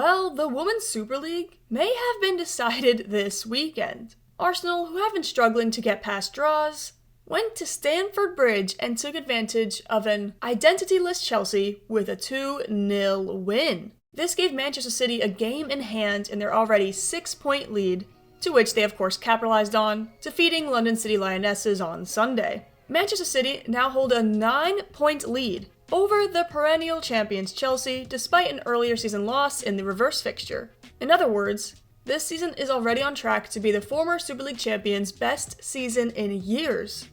Well, the Women's Super League may have been decided this weekend. Arsenal, who have been struggling to get past draws, went to Stamford Bridge and took advantage of an identityless Chelsea with a 2-0 win. This gave Manchester City a game in hand in their already 6-point lead, to which they of course capitalized on, defeating London City Lionesses on Sunday. Manchester City now hold a 9-point lead over the perennial champions Chelsea, despite an earlier season loss in the reverse fixture. In other words, this season is already on track to be the former Super League champions' best season in years.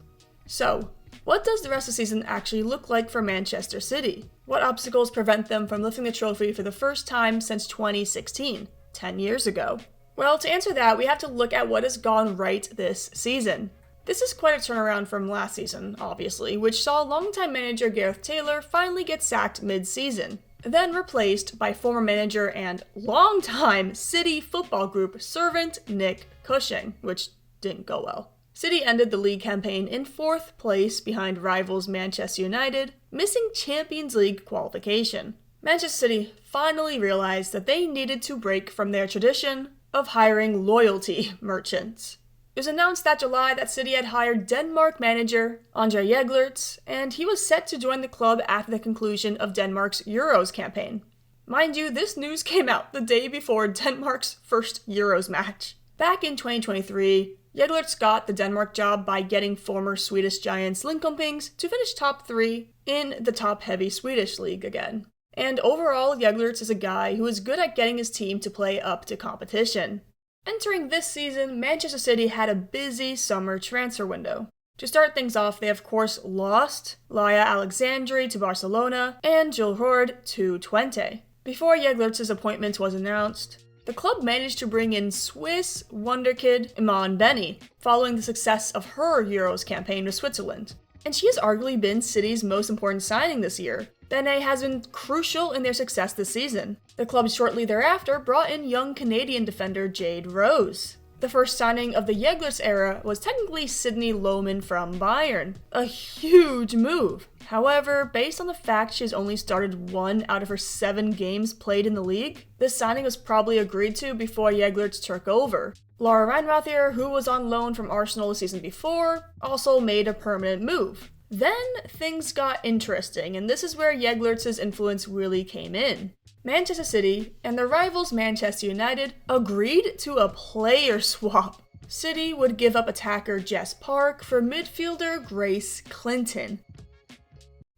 So, what does the rest of the season actually look like for Manchester City? What obstacles prevent them from lifting the trophy for the first time since 2016, 10 years ago? Well, to answer that, we have to look at what has gone right this season. This is quite a turnaround from last season, obviously, which saw longtime manager Gareth Taylor finally get sacked mid-season, then replaced by former manager and longtime City Football Group servant Nick Cushing, which didn't go well. City ended the league campaign in 4th place behind rivals Manchester United, missing Champions League qualification. Manchester City finally realized that they needed to break from their tradition of hiring loyalty merchants. It was announced that July that City had hired Denmark manager Andrée Jeglertz, and he was set to join the club after the conclusion of Denmark's Euros campaign. Mind you, this news came out the day before Denmark's first Euros match. Back in 2023, Jeglertz got the Denmark job by getting former Swedish giants Linköpings to finish top 3 in the top-heavy Swedish league again. And overall, Jeglertz is a guy who is good at getting his team to play up to competition. Entering this season, Manchester City had a busy summer transfer window. To start things off, they of course lost Laia Alexandri to Barcelona and Jules Horde to Twente. Before Jeglertz's appointment was announced, the club managed to bring in Swiss wonderkid Iman Beney, following the success of her Euros campaign with Switzerland. And she has arguably been City's most important signing this year. Beney has been crucial in their success this season. The club shortly thereafter brought in young Canadian defender Jade Rose. The first signing of the Jeglertz era was technically Sydney Lohmann from Bayern. A huge move. However, based on the fact she has only started 1 out of her 7 games played in the league, this signing was probably agreed to before Jeglertz took over. Laura Reinrathier, who was on loan from Arsenal the season before, also made a permanent move. Then things got interesting, and this is where Jeglertz's influence really came in. Manchester City and their rivals Manchester United agreed to a player swap. City would give up attacker Jess Park for midfielder Grace Clinton.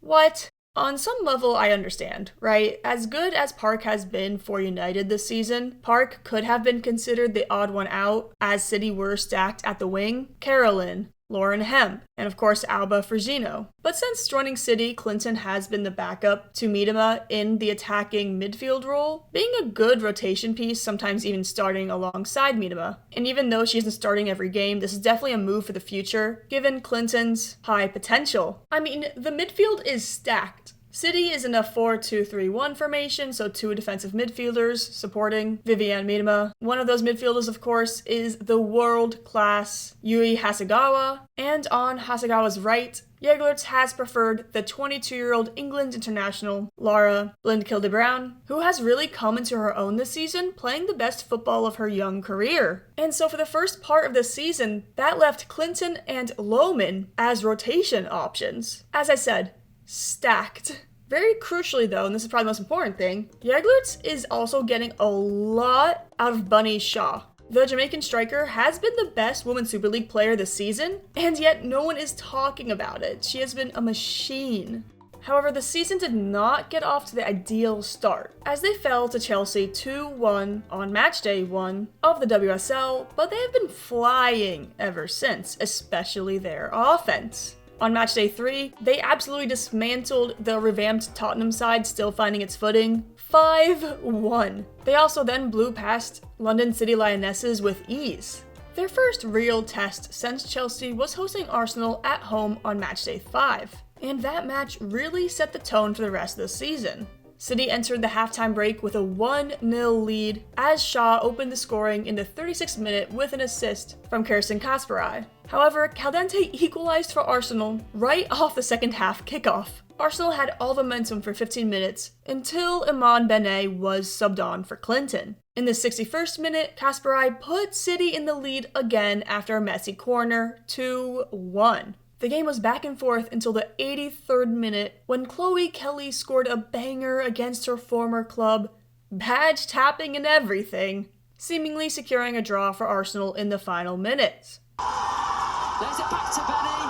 What? On some level, I understand, right? As good as Park has been for United this season, Park could have been considered the odd one out, as City were stacked at the wing. Carolyn, Lauren Hemp, and of course Alba Frigino. But since joining City, Clinton has been the backup to Miedema in the attacking midfield role, being a good rotation piece, sometimes even starting alongside Miedema. And even though she isn't starting every game, this is definitely a move for the future, given Clinton's high potential. I mean, the midfield is stacked. City is in a 4-2-3-1 formation, so 2 defensive midfielders supporting Vivianne Miedema. One of those midfielders, of course, is the world-class Yui Hasegawa, and on Hasegawa's right, Jeglertz has preferred the 22-year-old England international Lara Blindkilde-Brown, who has really come into her own this season, playing the best football of her young career. And so for the first part of the season, that left Clinton and Lohmann as rotation options. As I said, stacked. Very crucially though, and this is probably the most important thing, Jeglertz is also getting a lot out of Bunny Shaw. The Jamaican striker has been the best Women's Super League player this season, and yet no one is talking about it. She has been a machine. However, the season did not get off to the ideal start, as they fell to Chelsea 2-1 on matchday 1 of the WSL, but they have been flying ever since, especially their offense. On matchday 3, they absolutely dismantled the revamped Tottenham side, still finding its footing, 5-1. They also then blew past London City Lionesses with ease. Their first real test since Chelsea was hosting Arsenal at home on matchday 5, and that match really set the tone for the rest of the season. City entered the halftime break with a 1-0 lead as Shaw opened the scoring in the 36th minute with an assist from Kirsten Kasparai. However, Caldente equalized for Arsenal right off the second half kickoff. Arsenal had all the momentum for 15 minutes until Iman Beney was subbed on for Clinton. In the 61st minute, Kasparai put City in the lead again after a messy corner, 2-1. The game was back and forth until the 83rd minute when Chloe Kelly scored a banger against her former club, badge tapping and everything, seemingly securing a draw for Arsenal in the final minutes. There's it back to Beney.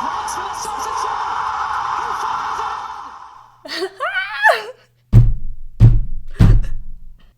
Right for the substitute.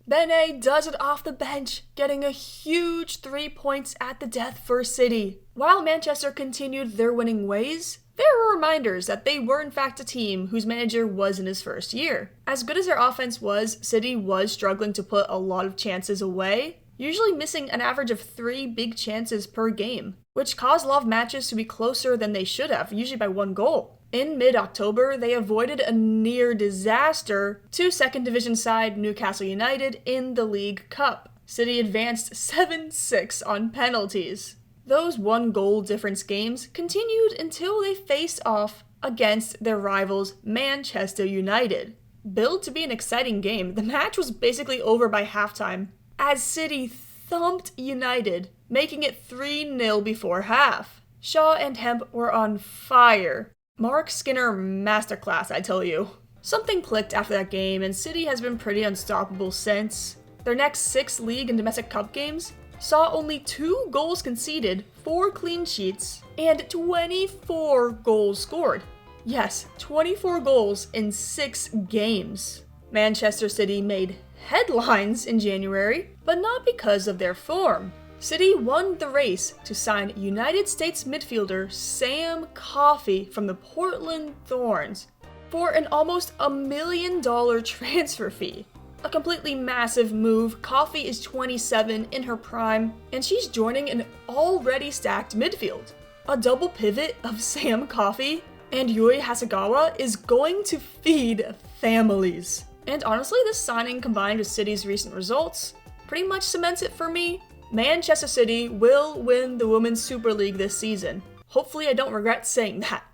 Beney does it off the bench, getting a huge 3 points at the death for City. While Manchester continued their winning ways, there were reminders that they were in fact a team whose manager was in his first year. As good as their offense was, City was struggling to put a lot of chances away, usually missing an average of 3 big chances per game, which caused a lot of matches to be closer than they should have, usually by 1 goal. In mid-October, they avoided a near disaster to second division side Newcastle United in the League Cup. City advanced 7-6 on penalties. Those 1-goal difference games continued until they faced off against their rivals Manchester United. Billed to be an exciting game, the match was basically over by halftime, as City thumped United, making it 3-0 before half. Shaw and Hemp were on fire. Mark Skinner masterclass, I tell you. Something clicked after that game, and City has been pretty unstoppable since. Their next 6 league and domestic cup games saw only 2 goals conceded, 4 clean sheets, and 24 goals scored. Yes, 24 goals in 6 games. Manchester City made headlines in January, but not because of their form. City won the race to sign United States midfielder Sam Coffey from the Portland Thorns for an almost $1 million transfer fee. A completely massive move. Coffey is 27 in her prime, and she's joining an already stacked midfield. A double pivot of Sam Coffey and Yui Hasegawa is going to feed families. And honestly, this signing combined with City's recent results pretty much cements it for me. Manchester City will win the Women's Super League this season. Hopefully I don't regret saying that.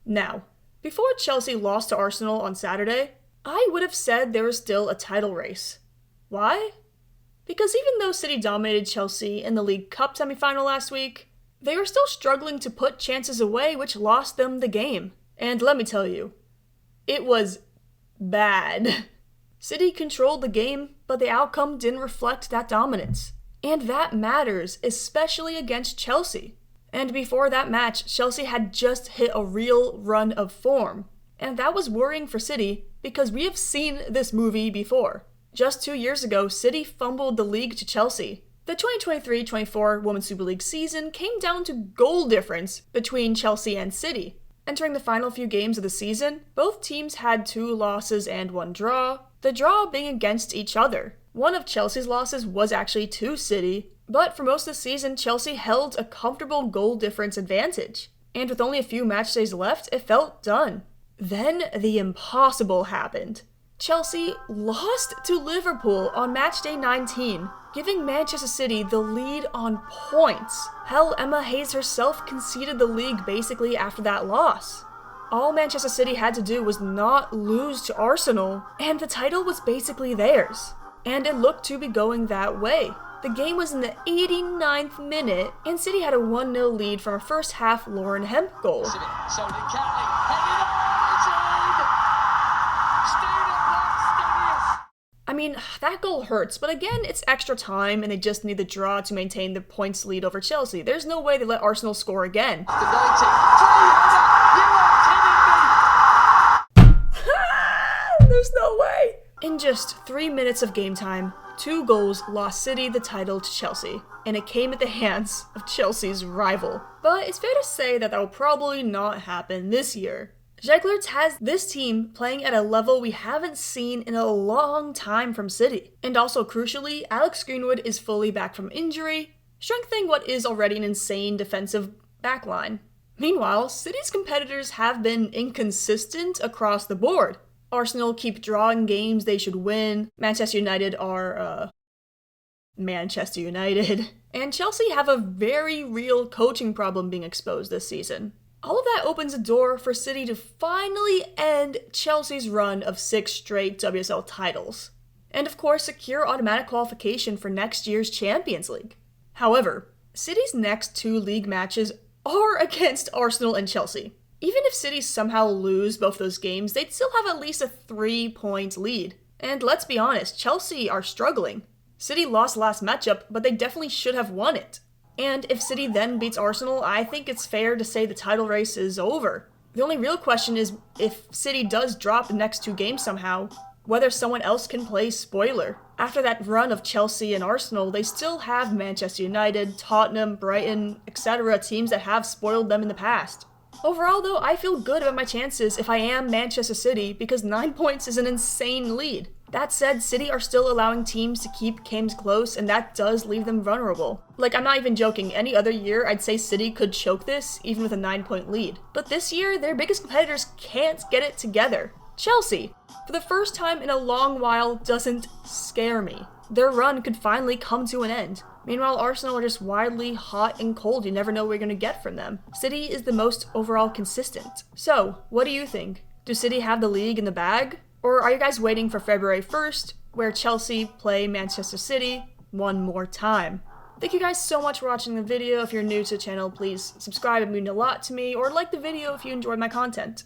Now, before Chelsea lost to Arsenal on Saturday, I would have said there was still a title race. Why? Because even though City dominated Chelsea in the League Cup semi-final last week, they were still struggling to put chances away, which lost them the game. And let me tell you, it was bad. City controlled the game, but the outcome didn't reflect that dominance. And that matters, especially against Chelsea. And before that match, Chelsea had just hit a real run of form. And that was worrying for City, because we have seen this movie before. Just 2 years ago, City fumbled the league to Chelsea. The 2023-24 Women's Super League season came down to goal difference between Chelsea and City. Entering the final few games of the season, both teams had 2 losses and 1 draw, the draw being against each other. One of Chelsea's losses was actually to City, but for most of the season, Chelsea held a comfortable goal difference advantage. And with only a few match days left, it felt done. Then the impossible happened. Chelsea lost to Liverpool on match day 19, giving Manchester City the lead on points. Hell, Emma Hayes herself conceded the league basically after that loss. All Manchester City had to do was not lose to Arsenal, and the title was basically theirs. And it looked to be going that way. The game was in the 89th minute, and City had a 1-0 lead from a first half Lauren Hemp goal. I mean, that goal hurts, but again, it's extra time and they just need the draw to maintain the points lead over Chelsea. There's no way they let Arsenal score again. There's no way! In just 3 minutes of game time, 2 goals lost City the title to Chelsea, and it came at the hands of Chelsea's rival. But it's fair to say that will probably not happen this year. Jeglertz has this team playing at a level we haven't seen in a long time from City. And also crucially, Alex Greenwood is fully back from injury, strengthening what is already an insane defensive backline. Meanwhile, City's competitors have been inconsistent across the board. Arsenal keep drawing games they should win. Manchester United are, Manchester United. And Chelsea have a very real coaching problem being exposed this season. All of that opens a door for City to finally end Chelsea's run of 6 straight WSL titles. And of course, secure automatic qualification for next year's Champions League. However, City's next 2 league matches are against Arsenal and Chelsea. Even if City somehow lose both those games, they'd still have at least a 3-point lead. And let's be honest, Chelsea are struggling. City lost last matchup, but they definitely should have won it. And if City then beats Arsenal, I think it's fair to say the title race is over. The only real question is if City does drop the next 2 games somehow, whether someone else can play spoiler. After that run of Chelsea and Arsenal, they still have Manchester United, Tottenham, Brighton, etc. teams that have spoiled them in the past. Overall though, I feel good about my chances if I am Manchester City because 9 points is an insane lead. That said, City are still allowing teams to keep games close, and that does leave them vulnerable. Like, I'm not even joking, any other year I'd say City could choke this, even with a 9-point lead. But this year, their biggest competitors can't get it together. Chelsea, for the first time in a long while, doesn't scare me. Their run could finally come to an end. Meanwhile, Arsenal are just wildly hot and cold, you never know what you're going to get from them. City is the most overall consistent. So, what do you think? Do City have the league in the bag? Or are you guys waiting for February 1st, where Chelsea play Manchester City one more time? Thank you guys so much for watching the video. If you're new to the channel, please subscribe, it means a lot to me, or like the video if you enjoyed my content.